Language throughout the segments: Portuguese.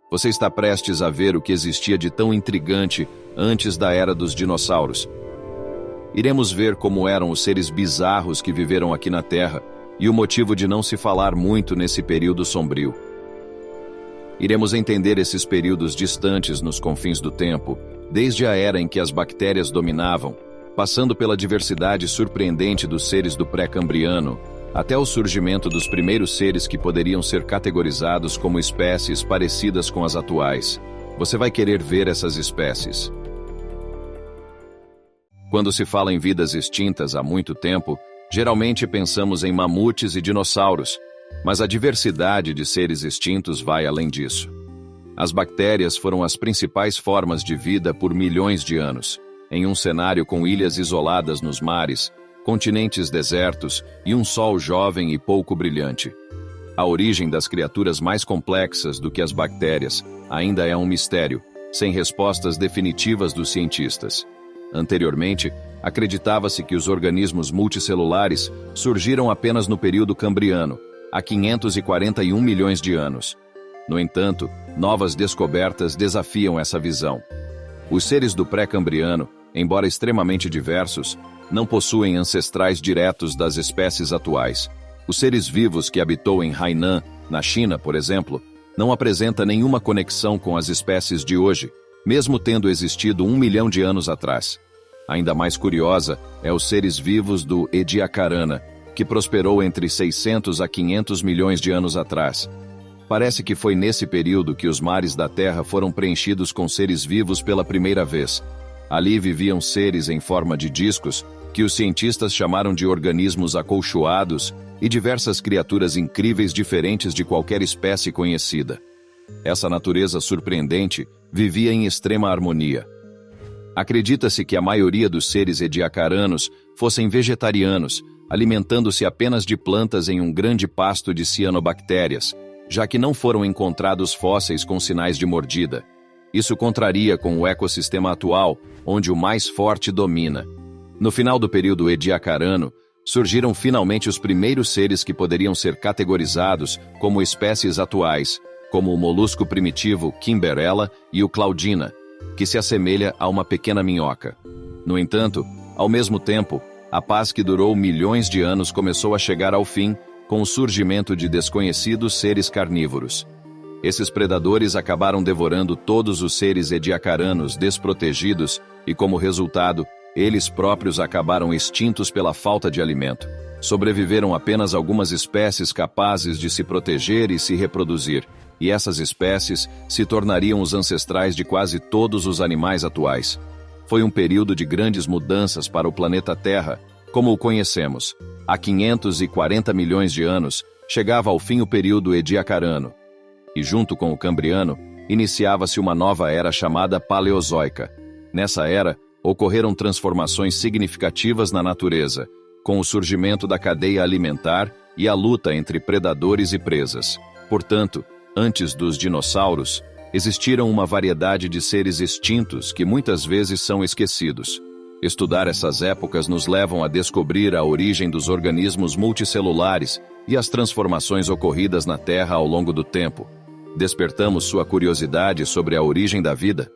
Você está prestes a ver o que existia de tão intrigante antes da era dos dinossauros. Iremos ver como eram os seres bizarros que viveram aqui na Terra e o motivo de não se falar muito nesse período sombrio. Iremos entender esses períodos distantes nos confins do tempo, desde a era em que as bactérias dominavam, passando pela diversidade surpreendente dos seres do pré-cambriano, até o surgimento dos primeiros seres que poderiam ser categorizados como espécies parecidas com as atuais. Você vai querer ver essas espécies. Quando se fala em vidas extintas há muito tempo, geralmente pensamos em mamutes e dinossauros, mas a diversidade de seres extintos vai além disso. As bactérias foram as principais formas de vida por milhões de anos, em um cenário com ilhas isoladas nos mares, continentes desertos e um sol jovem e pouco brilhante. A origem das criaturas mais complexas do que as bactérias ainda é um mistério, sem respostas definitivas dos cientistas. Anteriormente, acreditava-se que os organismos multicelulares surgiram apenas no período cambriano, há 541 milhões de anos. No entanto, novas descobertas desafiam essa visão. Os seres do pré-cambriano, embora extremamente diversos, não possuem ancestrais diretos das espécies atuais. Os seres vivos que habitou em Hainan, na China, por exemplo, não apresentam nenhuma conexão com as espécies de hoje, mesmo tendo existido 1 milhão de anos atrás. Ainda mais curiosa é os seres vivos do Ediacarana, que prosperou entre 600 a 500 milhões de anos atrás. Parece que foi nesse período que os mares da Terra foram preenchidos com seres vivos pela primeira vez. Ali viviam seres em forma de discos, que os cientistas chamaram de organismos acolchoados, e diversas criaturas incríveis diferentes de qualquer espécie conhecida. Essa natureza surpreendente vivia em extrema harmonia. Acredita-se que a maioria dos seres ediacaranos fossem vegetarianos, alimentando-se apenas de plantas em um grande pasto de cianobactérias, já que não foram encontrados fósseis com sinais de mordida. Isso contraria com o ecossistema atual, onde o mais forte domina. No final do período ediacarano, surgiram finalmente os primeiros seres que poderiam ser categorizados como espécies atuais, como o molusco primitivo Kimberella e o Claudina, que se assemelha a uma pequena minhoca. No entanto, ao mesmo tempo, a paz que durou milhões de anos começou a chegar ao fim com o surgimento de desconhecidos seres carnívoros. Esses predadores acabaram devorando todos os seres ediacaranos desprotegidos e, como resultado, eles próprios acabaram extintos pela falta de alimento. Sobreviveram apenas algumas espécies capazes de se proteger e se reproduzir, e essas espécies se tornariam os ancestrais de quase todos os animais atuais. Foi um período de grandes mudanças para o planeta Terra, como o conhecemos. Há 540 milhões de anos, chegava ao fim o período ediacarano, e junto com o cambriano, iniciava-se uma nova era chamada Paleozoica. Nessa era, ocorreram transformações significativas na natureza, com o surgimento da cadeia alimentar e a luta entre predadores e presas. Portanto, antes dos dinossauros, existiram uma variedade de seres extintos que muitas vezes são esquecidos. Estudar essas épocas nos levam a descobrir a origem dos organismos multicelulares e as transformações ocorridas na Terra ao longo do tempo. Despertamos sua curiosidade sobre a origem da vida?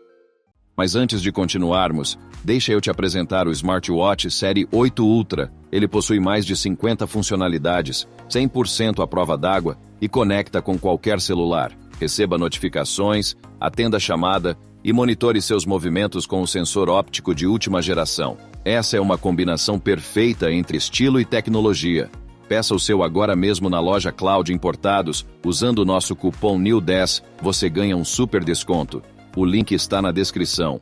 Mas antes de continuarmos, deixa eu te apresentar o Smartwatch Série 8 Ultra. Ele possui mais de 50 funcionalidades, 100% à prova d'água e conecta com qualquer celular. Receba notificações, atenda a chamada e monitore seus movimentos com o sensor óptico de última geração. Essa é uma combinação perfeita entre estilo e tecnologia. Peça o seu agora mesmo na loja Cloud Importados. Usando o nosso cupom NEW10, você ganha um super desconto. O link está na descrição.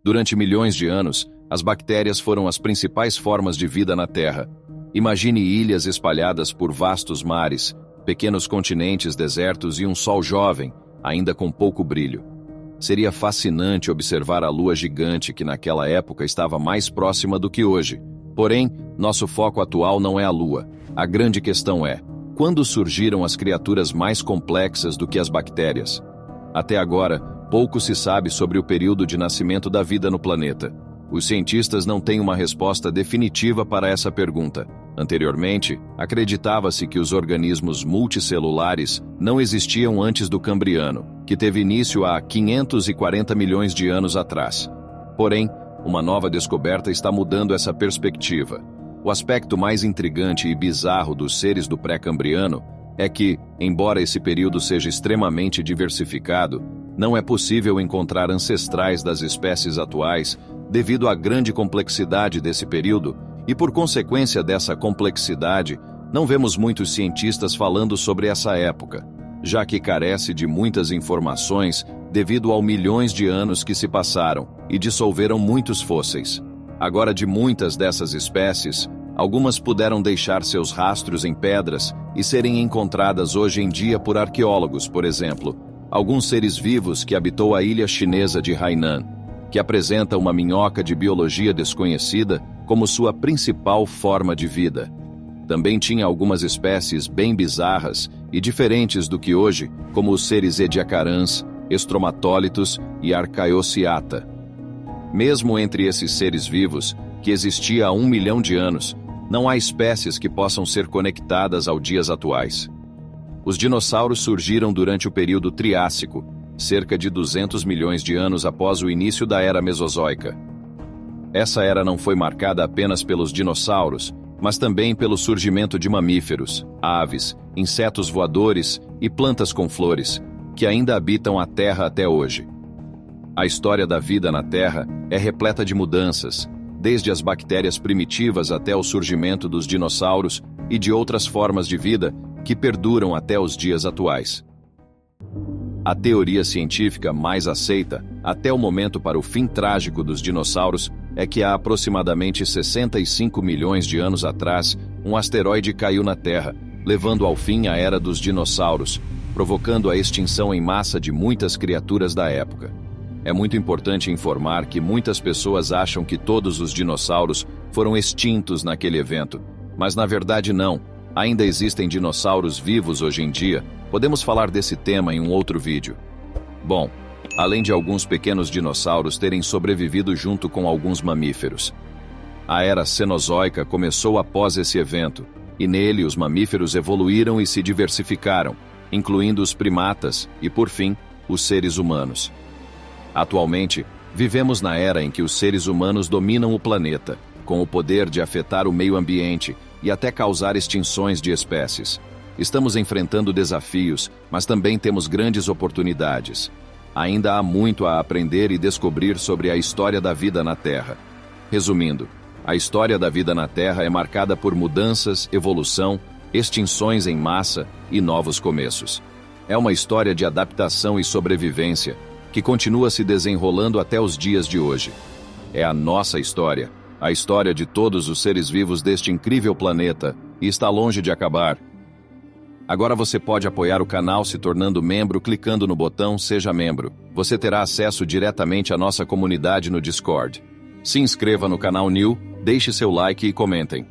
Durante milhões de anos, as bactérias foram as principais formas de vida na Terra. Imagine ilhas espalhadas por vastos mares, pequenos continentes desertos e um sol jovem, ainda com pouco brilho. Seria fascinante observar a lua gigante que naquela época estava mais próxima do que hoje. Porém, nosso foco atual não é a lua. A grande questão é, quando surgiram as criaturas mais complexas do que as bactérias? Até agora, pouco se sabe sobre o período de nascimento da vida no planeta. Os cientistas não têm uma resposta definitiva para essa pergunta. Anteriormente, acreditava-se que os organismos multicelulares não existiam antes do Cambriano, que teve início há 540 milhões de anos atrás. Porém, uma nova descoberta está mudando essa perspectiva. O aspecto mais intrigante e bizarro dos seres do pré-cambriano é que, embora esse período seja extremamente diversificado, não é possível encontrar ancestrais das espécies atuais devido à grande complexidade desse período e, por consequência dessa complexidade, não vemos muitos cientistas falando sobre essa época, já que carece de muitas informações devido aos milhões de anos que se passaram e dissolveram muitos fósseis. Agora, de muitas dessas espécies, algumas puderam deixar seus rastros em pedras e serem encontradas hoje em dia por arqueólogos, por exemplo, alguns seres vivos que habitou a ilha chinesa de Hainan, que apresenta uma minhoca de biologia desconhecida como sua principal forma de vida. Também tinha algumas espécies bem bizarras e diferentes do que hoje, como os seres ediacarans, estromatólitos e archaeociata. Mesmo entre esses seres vivos, que existia há 1 milhão de anos, não há espécies que possam ser conectadas aos dias atuais. Os dinossauros surgiram durante o período Triássico, cerca de 200 milhões de anos após o início da Era Mesozoica. Essa era não foi marcada apenas pelos dinossauros, mas também pelo surgimento de mamíferos, aves, insetos voadores e plantas com flores, que ainda habitam a Terra até hoje. A história da vida na Terra é repleta de mudanças, desde as bactérias primitivas até o surgimento dos dinossauros e de outras formas de vida que perduram até os dias atuais. A teoria científica mais aceita, até o momento para o fim trágico dos dinossauros, é que há aproximadamente 65 milhões de anos atrás, um asteroide caiu na Terra, levando ao fim a era dos dinossauros, provocando a extinção em massa de muitas criaturas da época. É muito importante informar que muitas pessoas acham que todos os dinossauros foram extintos naquele evento, mas na verdade não. Ainda existem dinossauros vivos hoje em dia. Podemos falar desse tema em um outro vídeo. Bom, além de alguns pequenos dinossauros terem sobrevivido junto com alguns mamíferos, a Era Cenozoica começou após esse evento, e nele os mamíferos evoluíram e se diversificaram, incluindo os primatas e, por fim, os seres humanos. Atualmente, vivemos na era em que os seres humanos dominam o planeta, com o poder de afetar o meio ambiente e até causar extinções de espécies. Estamos enfrentando desafios, mas também temos grandes oportunidades. Ainda há muito a aprender e descobrir sobre a história da vida na Terra. Resumindo, a história da vida na Terra é marcada por mudanças, evolução, extinções em massa e novos começos. É uma história de adaptação e sobrevivência que continua se desenrolando até os dias de hoje. É a nossa história, a história de todos os seres vivos deste incrível planeta, e está longe de acabar. Agora você pode apoiar o canal se tornando membro clicando no botão Seja Membro. Você terá acesso diretamente à nossa comunidade no Discord. Se inscreva no canal New, deixe seu like e comentem.